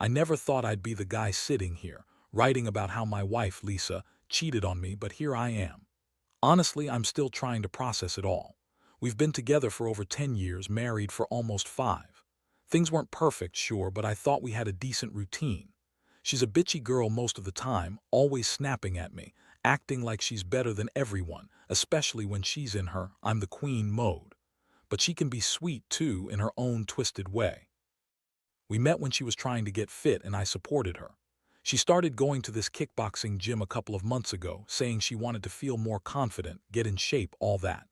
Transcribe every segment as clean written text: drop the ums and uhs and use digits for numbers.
I never thought I'd be the guy sitting here, writing about how my wife, Lisa, cheated on me, but here I am. Honestly, I'm still trying to process it all. We've been together for over 10 years, married for almost 5. Things weren't perfect, sure, but I thought we had a decent routine. She's a bitchy girl most of the time, always snapping at me, acting like she's better than everyone, especially when she's in her "I'm the queen" mode. But she can be sweet too in her own twisted way. We met when she was trying to get fit and I supported her. She started going to this kickboxing gym a couple of months ago, saying she wanted to feel more confident, get in shape, all that.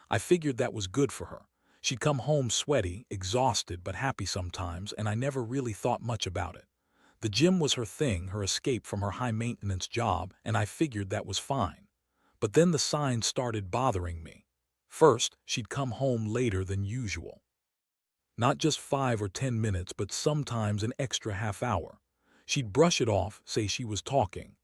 I figured that was good for her. She'd come home sweaty, exhausted, but happy sometimes, and I never really thought much about it. The gym was her thing, her escape from her high-maintenance job, and I figured that was fine. But then the signs started bothering me. First, she'd come home later than usual. Not just 5 or 10 minutes, but sometimes an extra half hour. She'd brush it off, say she was talking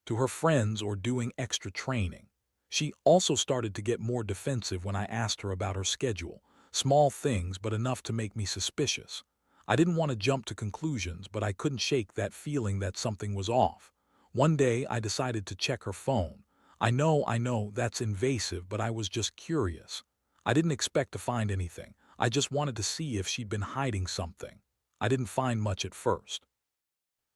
to her friends or doing extra training. She also started to get more defensive when I asked her about her schedule. Small things, but enough to make me suspicious. I didn't want to jump to conclusions, but I couldn't shake that feeling that something was off. One day, I decided to check her phone. I know, that's invasive, but I was just curious. I didn't expect to find anything. I just wanted to see if she'd been hiding something. I didn't find much at first.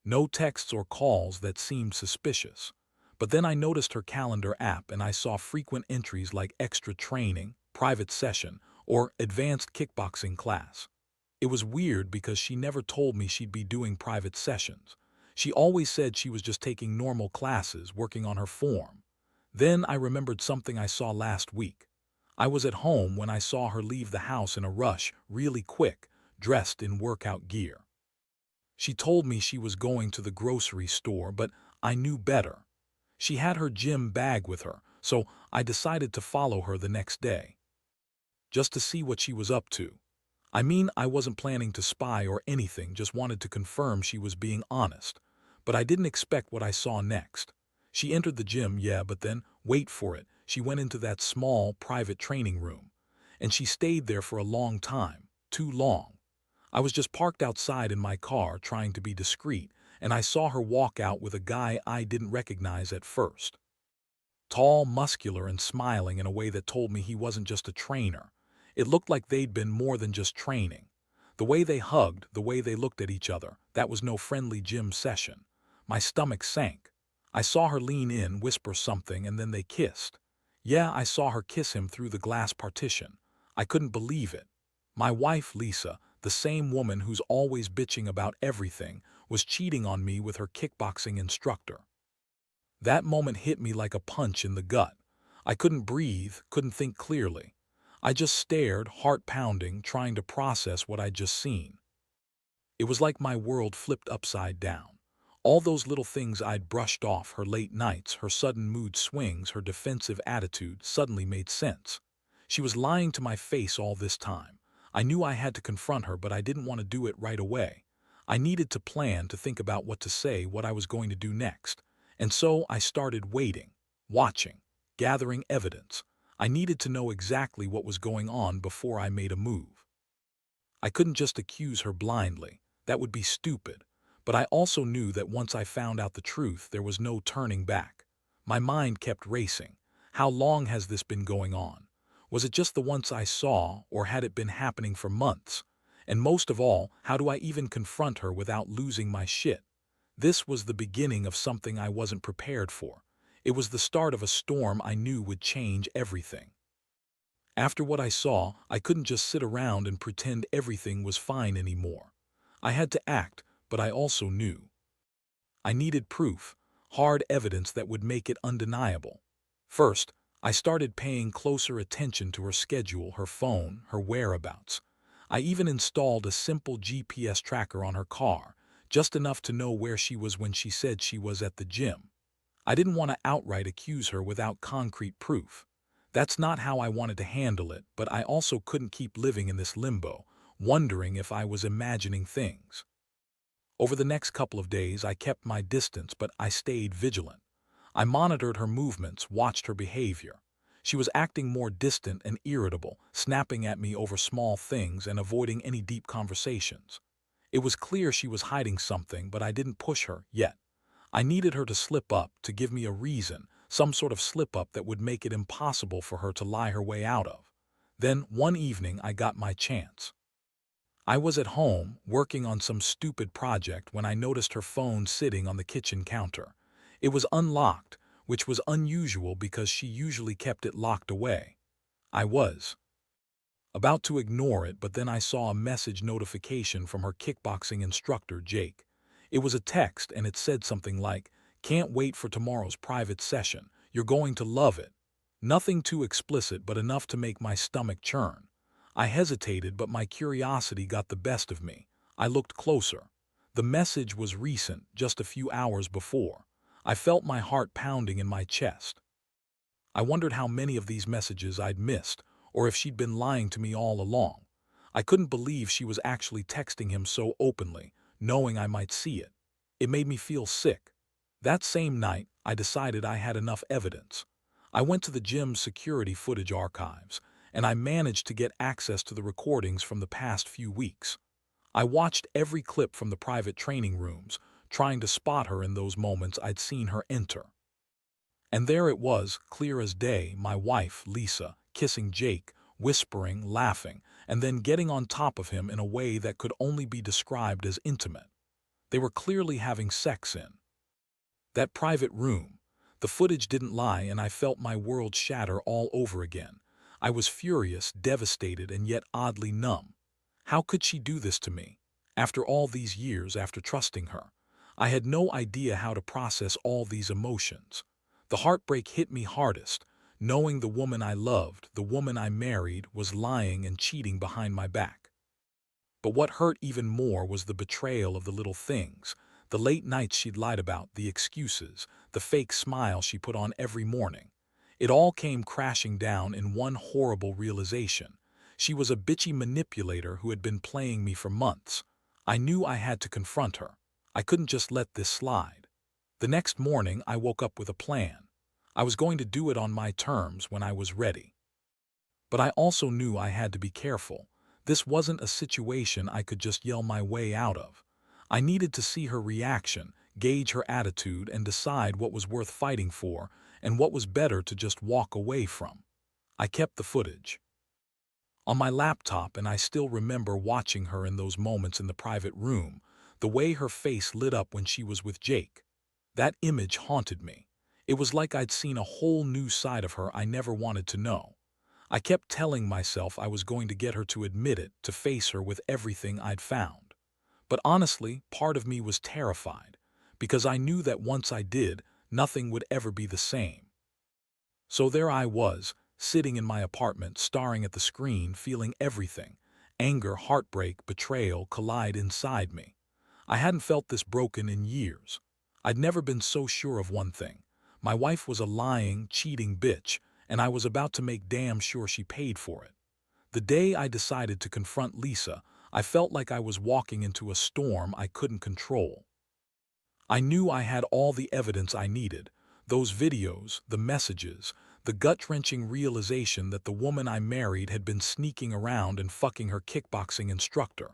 No texts or calls that seemed suspicious. But then I noticed her calendar app and I saw frequent entries like extra training, private session, or advanced kickboxing class. It was weird because she never told me she'd be doing private sessions. She always said she was just taking normal classes, working on her form. Then I remembered something I saw last week. I was at home when I saw her leave the house in a rush, really quick, dressed in workout gear. She told me she was going to the grocery store, but I knew better. She had her gym bag with her, so I decided to follow her the next day, just to see what she was up to. I mean, I wasn't planning to spy or anything, just wanted to confirm she was being honest. But I didn't expect what I saw next. She entered the gym, yeah, but then, wait for it, she went into that small, private training room. And she stayed there for a long time, too long. I was just parked outside in my car trying to be discreet, and I saw her walk out with a guy I didn't recognize at first. Tall, muscular, and smiling in a way that told me he wasn't just a trainer. It looked like they'd been more than just training. The way they hugged, the way they looked at each other, that was no friendly gym session. My stomach sank. I saw her lean in, whisper something, and then they kissed. Yeah, I saw her kiss him through the glass partition. I couldn't believe it. My wife, Lisa, the same woman who's always bitching about everything, was cheating on me with her kickboxing instructor. That moment hit me like a punch in the gut. I couldn't breathe, couldn't think clearly. I just stared, heart pounding, trying to process what I'd just seen. It was like my world flipped upside down. All those little things I'd brushed off, her late nights, her sudden mood swings, her defensive attitude, suddenly made sense. She was lying to my face all this time. I knew I had to confront her, but I didn't want to do it right away. I needed to plan, to think about what to say, what I was going to do next. And so I started waiting, watching, gathering evidence. I needed to know exactly what was going on before I made a move. I couldn't just accuse her blindly. That would be stupid. But I also knew that once I found out the truth, there was no turning back. My mind kept racing. How long has this been going on? Was it just the once I saw, or had it been happening for months? And most of all, how do I even confront her without losing my shit? This was the beginning of something I wasn't prepared for. It was the start of a storm I knew would change everything. After what I saw, I couldn't just sit around and pretend everything was fine anymore. I had to act, but I also knew. I needed proof, hard evidence that would make it undeniable. First, I started paying closer attention to her schedule, her phone, her whereabouts. I even installed a simple GPS tracker on her car, just enough to know where she was when she said she was at the gym. I didn't want to outright accuse her without concrete proof. That's not how I wanted to handle it, but I also couldn't keep living in this limbo, wondering if I was imagining things. Over the next couple of days, I kept my distance, but I stayed vigilant. I monitored her movements, watched her behavior. She was acting more distant and irritable, snapping at me over small things and avoiding any deep conversations. It was clear she was hiding something, but I didn't push her yet. I needed her to slip up, to give me a reason, some sort of slip up that would make it impossible for her to lie her way out of. Then, one evening, I got my chance. I was at home, working on some stupid project when I noticed her phone sitting on the kitchen counter. It was unlocked, which was unusual because she usually kept it locked away. I was about to ignore it, but then I saw a message notification from her kickboxing instructor, Jake. It was a text, and it said something like, "Can't wait for tomorrow's private session. You're going to love it." Nothing too explicit, but enough to make my stomach churn. I hesitated, but my curiosity got the best of me. I looked closer. The message was recent, just a few hours before. I felt my heart pounding in my chest. I wondered how many of these messages I'd missed, or if she'd been lying to me all along. I couldn't believe she was actually texting him so openly, knowing I might see it. It made me feel sick. That same night, I decided I had enough evidence. I went to the gym's security footage archives, and I managed to get access to the recordings from the past few weeks. I watched every clip from the private training rooms, trying to spot her in those moments I'd seen her enter. And there it was, clear as day, my wife, Lisa, kissing Jake, whispering, laughing, and then getting on top of him in a way that could only be described as intimate. They were clearly having sex in that private room. The footage didn't lie, and I felt my world shatter all over again. I was furious, devastated, and yet oddly numb. How could she do this to me? After all these years, after trusting her, I had no idea how to process all these emotions. The heartbreak hit me hardest, knowing the woman I loved, the woman I married, was lying and cheating behind my back. But what hurt even more was the betrayal of the little things, the late nights she'd lied about, the excuses, the fake smile she put on every morning. It all came crashing down in one horrible realization. She was a bitchy manipulator who had been playing me for months. I knew I had to confront her. I couldn't just let this slide. The next morning, I woke up with a plan. I was going to do it on my terms when I was ready. But I also knew I had to be careful. This wasn't a situation I could just yell my way out of. I needed to see her reaction, gauge her attitude, and decide what was worth fighting for and what was better to just walk away from. I kept the footage on my laptop, and I still remember watching her in those moments in the private room, the way her face lit up when she was with Jake. That image haunted me. It was like I'd seen a whole new side of her I never wanted to know. I kept telling myself I was going to get her to admit it, to face her with everything I'd found. But honestly, part of me was terrified, because I knew that once I did, nothing would ever be the same. So there I was, sitting in my apartment, staring at the screen, feeling everything. Anger, heartbreak, betrayal collide inside me. I hadn't felt this broken in years. I'd never been so sure of one thing. My wife was a lying, cheating bitch, and I was about to make damn sure she paid for it. The day I decided to confront Lisa, I felt like I was walking into a storm I couldn't control. I knew I had all the evidence I needed, those videos, the messages, the gut-wrenching realization that the woman I married had been sneaking around and fucking her kickboxing instructor.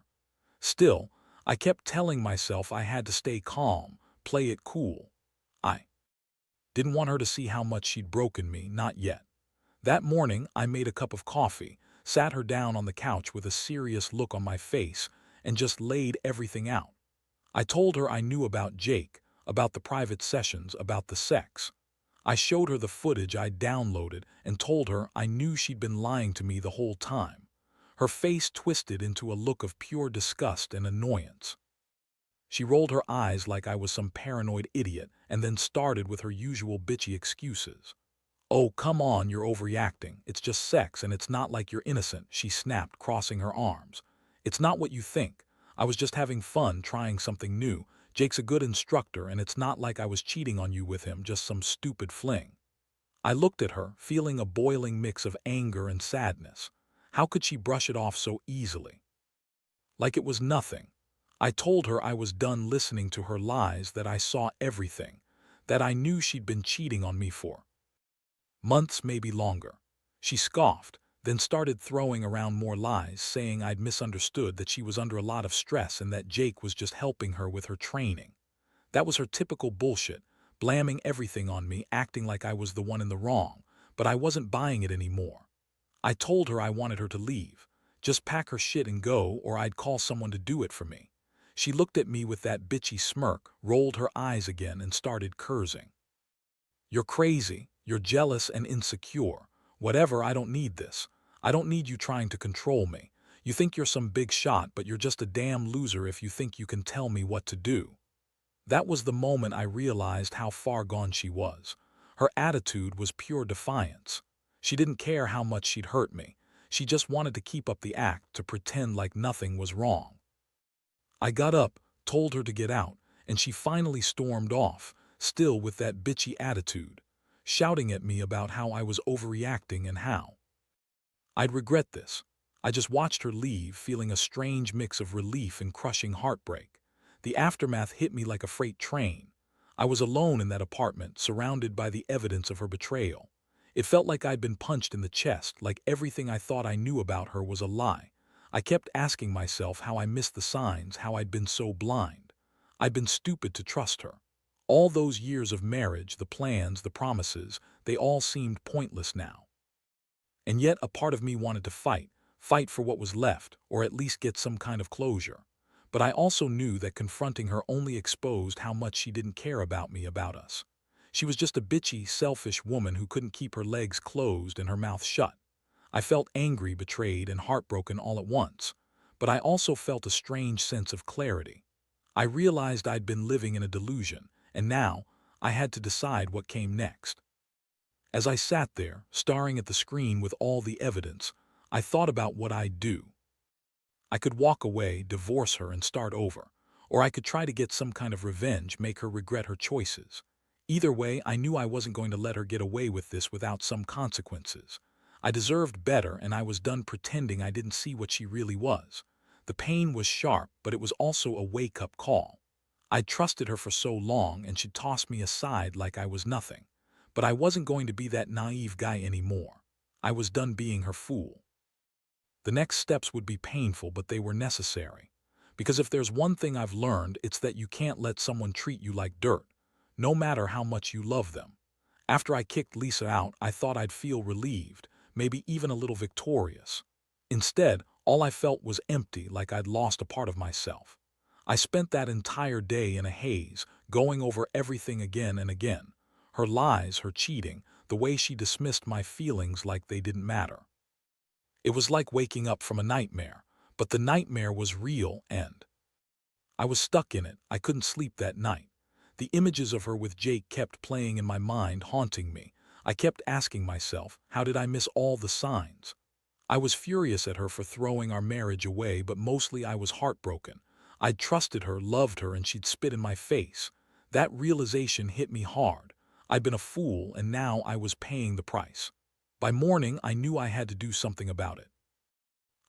Still, I kept telling myself I had to stay calm, play it cool. I didn't want her to see how much she'd broken me, not yet. That morning, I made a cup of coffee, sat her down on the couch with a serious look on my face, and just laid everything out. I told her I knew about Jake, about the private sessions, about the sex. I showed her the footage I'd downloaded and told her I knew she'd been lying to me the whole time. Her face twisted into a look of pure disgust and annoyance. She rolled her eyes like I was some paranoid idiot and then started with her usual bitchy excuses. "Oh, come on, you're overreacting. It's just sex, and it's not like you're innocent," she snapped, crossing her arms. "It's not what you think. I was just having fun, trying something new. Jake's a good instructor, and it's not like I was cheating on you with him, just some stupid fling." I looked at her, feeling a boiling mix of anger and sadness. How could she brush it off so easily? Like it was nothing. I told her I was done listening to her lies, that I saw everything, that I knew she'd been cheating on me for months, maybe longer. She scoffed, then started throwing around more lies, saying I'd misunderstood, that she was under a lot of stress and that Jake was just helping her with her training. That was her typical bullshit, blaming everything on me, acting like I was the one in the wrong, but I wasn't buying it anymore. I told her I wanted her to leave. Just pack her shit and go, or I'd call someone to do it for me. She looked at me with that bitchy smirk, rolled her eyes again, and started cursing. You're crazy. You're jealous and insecure. Whatever, I don't need this. I don't need you trying to control me. You think you're some big shot, but you're just a damn loser if you think you can tell me what to do. That was the moment I realized how far gone she was. Her attitude was pure defiance. She didn't care how much she'd hurt me. She just wanted to keep up the act, to pretend like nothing was wrong. I got up, told her to get out, and she finally stormed off, still with that bitchy attitude, shouting at me about how I was overreacting and how I'd regret this. I just watched her leave, feeling a strange mix of relief and crushing heartbreak. The aftermath hit me like a freight train. I was alone in that apartment, surrounded by the evidence of her betrayal. It felt like I'd been punched in the chest, like everything I thought I knew about her was a lie. I kept asking myself how I missed the signs, how I'd been so blind. I'd been stupid to trust her. All those years of marriage, the plans, the promises, they all seemed pointless now. And yet a part of me wanted to fight for what was left, or at least get some kind of closure. But I also knew that confronting her only exposed how much she didn't care about me, about us. She was just a bitchy, selfish woman who couldn't keep her legs closed and her mouth shut. I felt angry, betrayed, and heartbroken all at once. But I also felt a strange sense of clarity. I realized I'd been living in a delusion, and now I had to decide what came next. As I sat there, staring at the screen with all the evidence, I thought about what I'd do. I could walk away, divorce her, and start over. Or I could try to get some kind of revenge, make her regret her choices. Either way, I knew I wasn't going to let her get away with this without some consequences. I deserved better, and I was done pretending I didn't see what she really was. The pain was sharp, but it was also a wake-up call. I'd trusted her for so long, and she'd tossed me aside like I was nothing. But I wasn't going to be that naive guy anymore. I was done being her fool. The next steps would be painful, but they were necessary. Because if there's one thing I've learned, it's that you can't let someone treat you like dirt, no matter how much you love them. After I kicked Lisa out, I thought I'd feel relieved, maybe even a little victorious. Instead, all I felt was empty, like I'd lost a part of myself. I spent that entire day in a haze, going over everything again and again. Her lies, her cheating, the way she dismissed my feelings like they didn't matter. It was like waking up from a nightmare, but the nightmare was real, and I was stuck in it. I couldn't sleep that night. The images of her with Jake kept playing in my mind, haunting me. I kept asking myself, how did I miss all the signs? I was furious at her for throwing our marriage away, but mostly I was heartbroken. I'd trusted her, loved her, and she'd spit in my face. That realization hit me hard. I'd been a fool, and now I was paying the price. By morning, I knew I had to do something about it.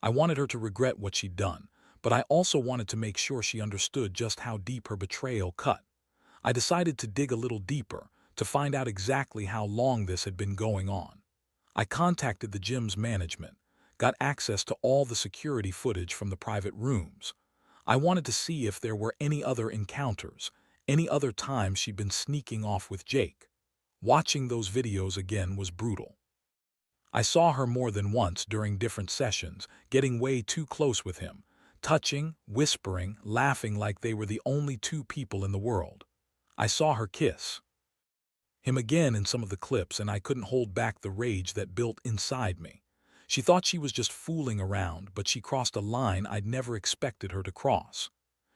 I wanted her to regret what she'd done, but I also wanted to make sure she understood just how deep her betrayal cut. I decided to dig a little deeper, to find out exactly how long this had been going on. I contacted the gym's management, got access to all the security footage from the private rooms. I wanted to see if there were any other encounters, any other times she'd been sneaking off with Jake. Watching those videos again was brutal. I saw her more than once during different sessions, getting way too close with him, touching, whispering, laughing like they were the only two people in the world. I saw her kiss him again in some of the clips, and I couldn't hold back the rage that built inside me. She thought she was just fooling around, but she crossed a line I'd never expected her to cross.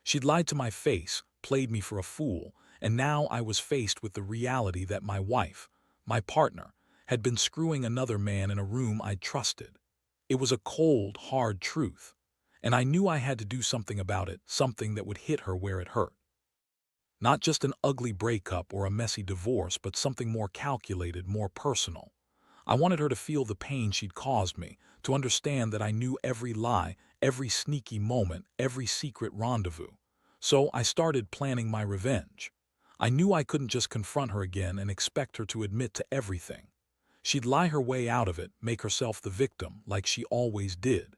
She'd lied to my face, played me for a fool, and now I was faced with the reality that my wife, my partner, had been screwing another man in a room I'd trusted. It was a cold, hard truth, and I knew I had to do something about it, something that would hit her where it hurt. Not just an ugly breakup or a messy divorce, but something more calculated, more personal. I wanted her to feel the pain she'd caused me, to understand that I knew every lie, every sneaky moment, every secret rendezvous. So I started planning my revenge. I knew I couldn't just confront her again and expect her to admit to everything. She'd lie her way out of it, make herself the victim, like she always did.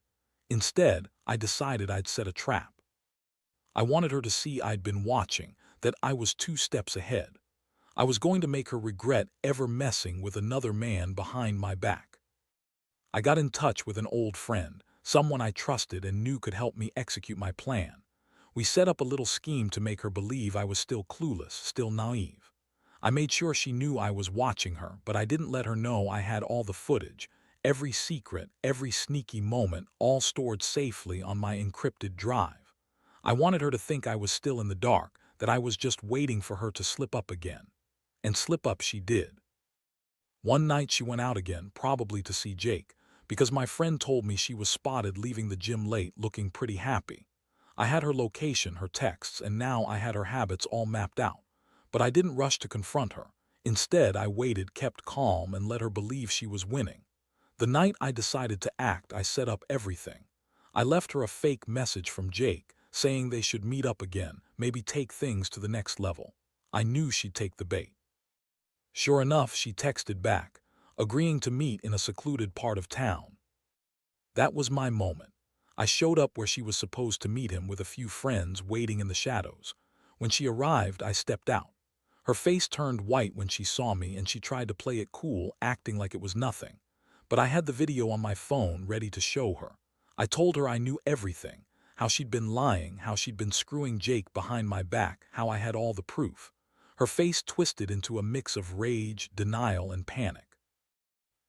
Instead, I decided I'd set a trap. I wanted her to see I'd been watching, that I was 2 steps ahead. I was going to make her regret ever messing with another man behind my back. I got in touch with an old friend, someone I trusted and knew could help me execute my plan. We set up a little scheme to make her believe I was still clueless, still naive. I made sure she knew I was watching her, but I didn't let her know I had all the footage, every secret, every sneaky moment, all stored safely on my encrypted drive. I wanted her to think I was still in the dark, that I was just waiting for her to slip up again. And slip up she did. One night she went out again, probably to see Jake, because my friend told me she was spotted leaving the gym late looking pretty happy. I had her location, her texts, and now I had her habits all mapped out. But I didn't rush to confront her. Instead, I waited, kept calm, and let her believe she was winning. The night I decided to act, I set up everything. I left her a fake message from Jake, saying they should meet up again, maybe take things to the next level. I knew she'd take the bait. Sure enough, she texted back, agreeing to meet in a secluded part of town. That was my moment. I showed up where she was supposed to meet him with a few friends waiting in the shadows. When she arrived, I stepped out. Her face turned white when she saw me and she tried to play it cool, acting like it was nothing. But I had the video on my phone ready to show her. I told her I knew everything, how she'd been lying, how she'd been screwing Jake behind my back, how I had all the proof. Her face twisted into a mix of rage, denial, and panic.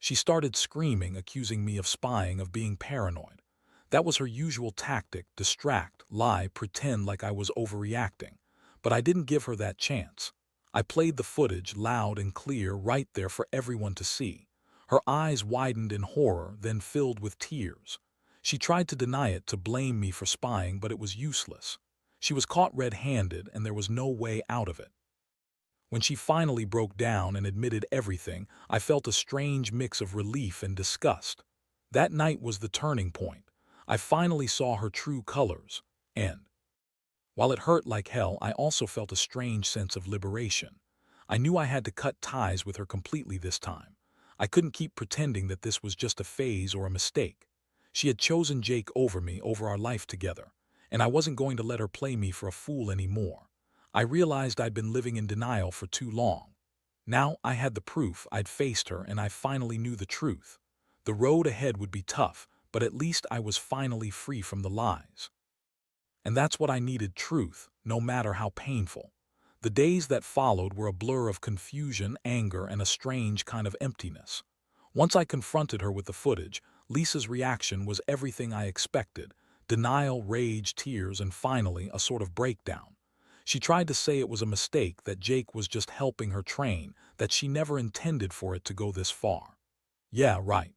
She started screaming, accusing me of spying, of being paranoid. That was her usual tactic: distract, lie, pretend like I was overreacting. But I didn't give her that chance. I played the footage loud and clear right there for everyone to see. Her eyes widened in horror, then filled with tears. She tried to deny it, to blame me for spying, but it was useless. She was caught red-handed and there was no way out of it. When she finally broke down and admitted everything, I felt a strange mix of relief and disgust. That night was the turning point. I finally saw her true colors, and while it hurt like hell, I also felt a strange sense of liberation. I knew I had to cut ties with her completely this time. I couldn't keep pretending that this was just a phase or a mistake. She had chosen Jake over me, over our life together, and I wasn't going to let her play me for a fool anymore. I realized I'd been living in denial for too long. Now I had the proof, I'd faced her, and I finally knew the truth. The road ahead would be tough, but at least I was finally free from the lies. And that's what I needed: truth, no matter how painful. The days that followed were a blur of confusion, anger, and a strange kind of emptiness. Once I confronted her with the footage, Lisa's reaction was everything I expected: denial, rage, tears, and finally a sort of breakdown. She tried to say it was a mistake, that Jake was just helping her train, that she never intended for it to go this far. Yeah, right.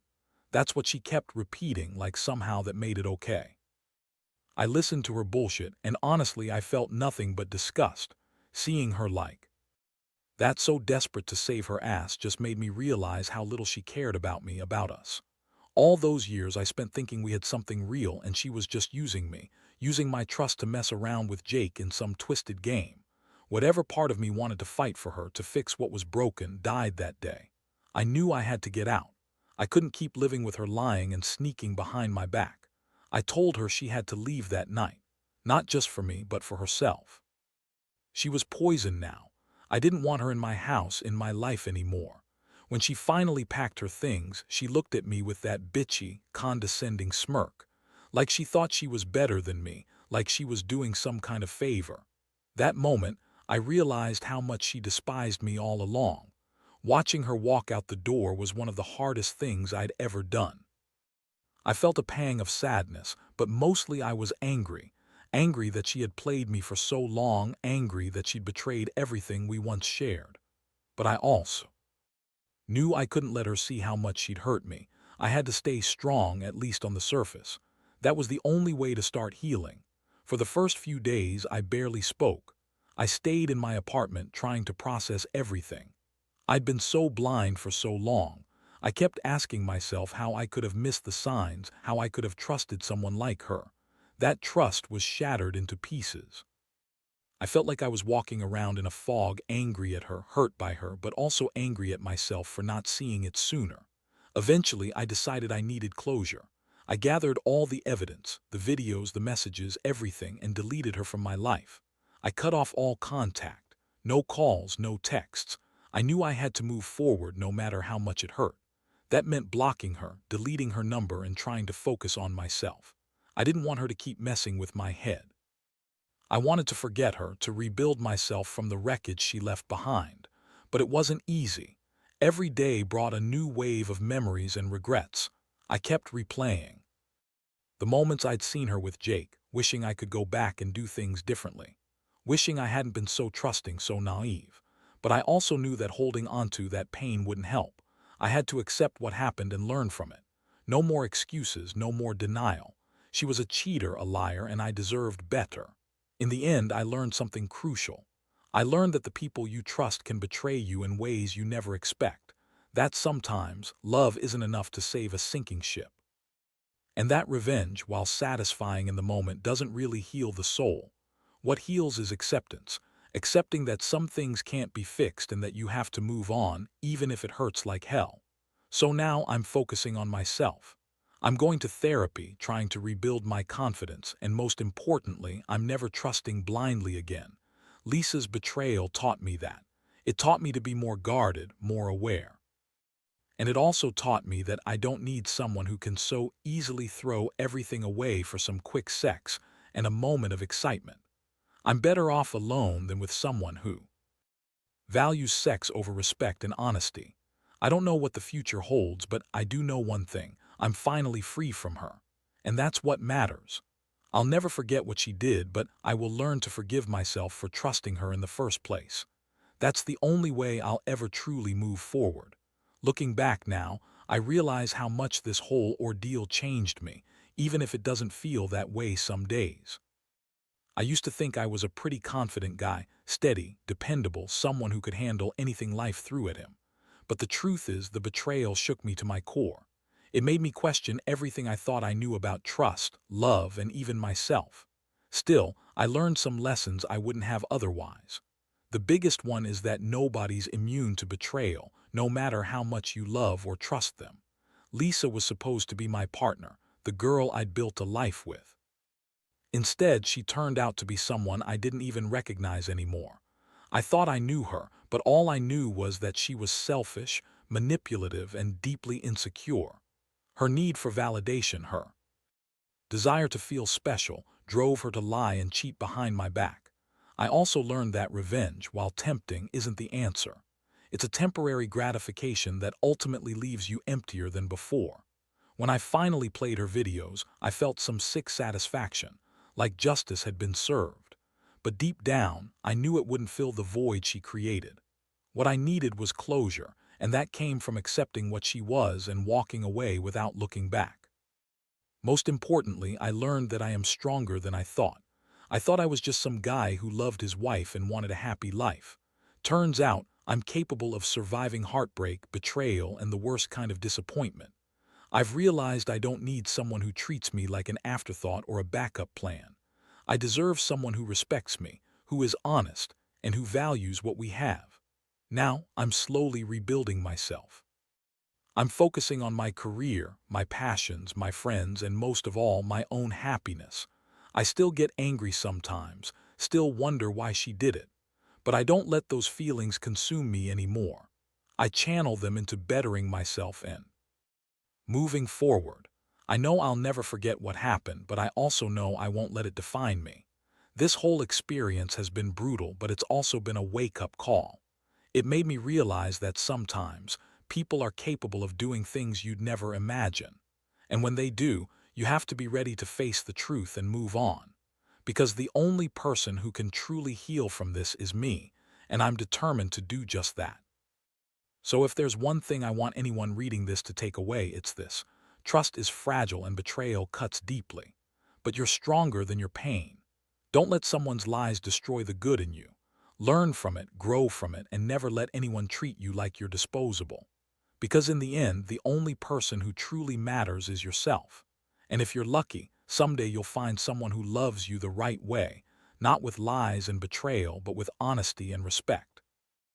That's what she kept repeating, like somehow that made it okay. I listened to her bullshit, and honestly I felt nothing but disgust. Seeing her like that, so desperate to save her ass, just made me realize how little she cared about me, about us. All those years I spent thinking we had something real, and she was just using me, using my trust to mess around with Jake in some twisted game. Whatever part of me wanted to fight for her, to fix what was broken, died that day. I knew I had to get out. I couldn't keep living with her lying and sneaking behind my back. I told her she had to leave that night, not just for me, but for herself. She was poison now. I didn't want her in my house, in my life anymore. When she finally packed her things, she looked at me with that bitchy, condescending smirk, like she thought she was better than me, like she was doing some kind of favor. That moment, I realized how much she despised me all along. Watching her walk out the door was one of the hardest things I'd ever done. I felt a pang of sadness, but mostly I was angry. Angry that she had played me for so long, angry that she'd betrayed everything we once shared. But I also knew I couldn't let her see how much she'd hurt me. I had to stay strong, at least on the surface. That was the only way to start healing. For the first few days, I barely spoke. I stayed in my apartment trying to process everything. I'd been so blind for so long. I kept asking myself how I could have missed the signs, how I could have trusted someone like her. That trust was shattered into pieces. I felt like I was walking around in a fog, angry at her, hurt by her, but also angry at myself for not seeing it sooner. Eventually, I decided I needed closure. I gathered all the evidence, the videos, the messages, everything, and deleted her from my life. I cut off all contact. No calls, no texts. I knew I had to move forward no matter how much it hurt. That meant blocking her, deleting her number, and trying to focus on myself. I didn't want her to keep messing with my head. I wanted to forget her, to rebuild myself from the wreckage she left behind. But it wasn't easy. Every day brought a new wave of memories and regrets. I kept replaying the moments I'd seen her with Jake, wishing I could go back and do things differently, wishing I hadn't been so trusting, so naive. But I also knew that holding onto that pain wouldn't help. I had to accept what happened and learn from it. No more excuses, no more denial. She was a cheater, a liar, and I deserved better. In the end, I learned something crucial. I learned that the people you trust can betray you in ways you never expect. That sometimes love isn't enough to save a sinking ship. And that revenge, while satisfying in the moment, doesn't really heal the soul. What heals is acceptance, accepting that some things can't be fixed and that you have to move on, even if it hurts like hell. So now I'm focusing on myself. I'm going to therapy, trying to rebuild my confidence, and most importantly, I'm never trusting blindly again. Lisa's betrayal taught me that. It taught me to be more guarded, more aware. And it also taught me that I don't need someone who can so easily throw everything away for some quick sex and a moment of excitement. I'm better off alone than with someone who values sex over respect and honesty. I don't know what the future holds, but I do know one thing. I'm finally free from her. And that's what matters. I'll never forget what she did, but I will learn to forgive myself for trusting her in the first place. That's the only way I'll ever truly move forward. Looking back now, I realize how much this whole ordeal changed me, even if it doesn't feel that way some days. I used to think I was a pretty confident guy, steady, dependable, someone who could handle anything life threw at him. But the truth is, the betrayal shook me to my core. It made me question everything I thought I knew about trust, love, and even myself. Still, I learned some lessons I wouldn't have otherwise. The biggest one is that nobody's immune to betrayal, no matter how much you love or trust them. Lisa was supposed to be my partner, the girl I'd built a life with. Instead, she turned out to be someone I didn't even recognize anymore. I thought I knew her, but all I knew was that she was selfish, manipulative, and deeply insecure. Her need for validation, her desire to feel special, drove her to lie and cheat behind my back. I also learned that revenge, while tempting, isn't the answer. It's a temporary gratification that ultimately leaves you emptier than before. When I finally played her videos, I felt some sick satisfaction, like justice had been served. But deep down, I knew it wouldn't fill the void she created. What I needed was closure, and that came from accepting what she was and walking away without looking back. Most importantly, I learned that I am stronger than I thought. I thought I was just some guy who loved his wife and wanted a happy life. Turns out, I'm capable of surviving heartbreak, betrayal, and the worst kind of disappointment. I've realized I don't need someone who treats me like an afterthought or a backup plan. I deserve someone who respects me, who is honest, and who values what we have. Now, I'm slowly rebuilding myself. I'm focusing on my career, my passions, my friends, and most of all, my own happiness. I still get angry sometimes, still wonder why she did it. But I don't let those feelings consume me anymore. I channel them into bettering myself and moving forward. I know I'll never forget what happened, but I also know I won't let it define me. This whole experience has been brutal, but it's also been a wake-up call. It made me realize that sometimes people are capable of doing things you'd never imagine. And when they do, you have to be ready to face the truth and move on. Because the only person who can truly heal from this is me, and I'm determined to do just that. So if there's one thing I want anyone reading this to take away, it's this. Trust is fragile and betrayal cuts deeply. But you're stronger than your pain. Don't let someone's lies destroy the good in you. Learn from it, grow from it, and never let anyone treat you like you're disposable. Because in the end, the only person who truly matters is yourself. And if you're lucky, someday you'll find someone who loves you the right way, not with lies and betrayal, but with honesty and respect.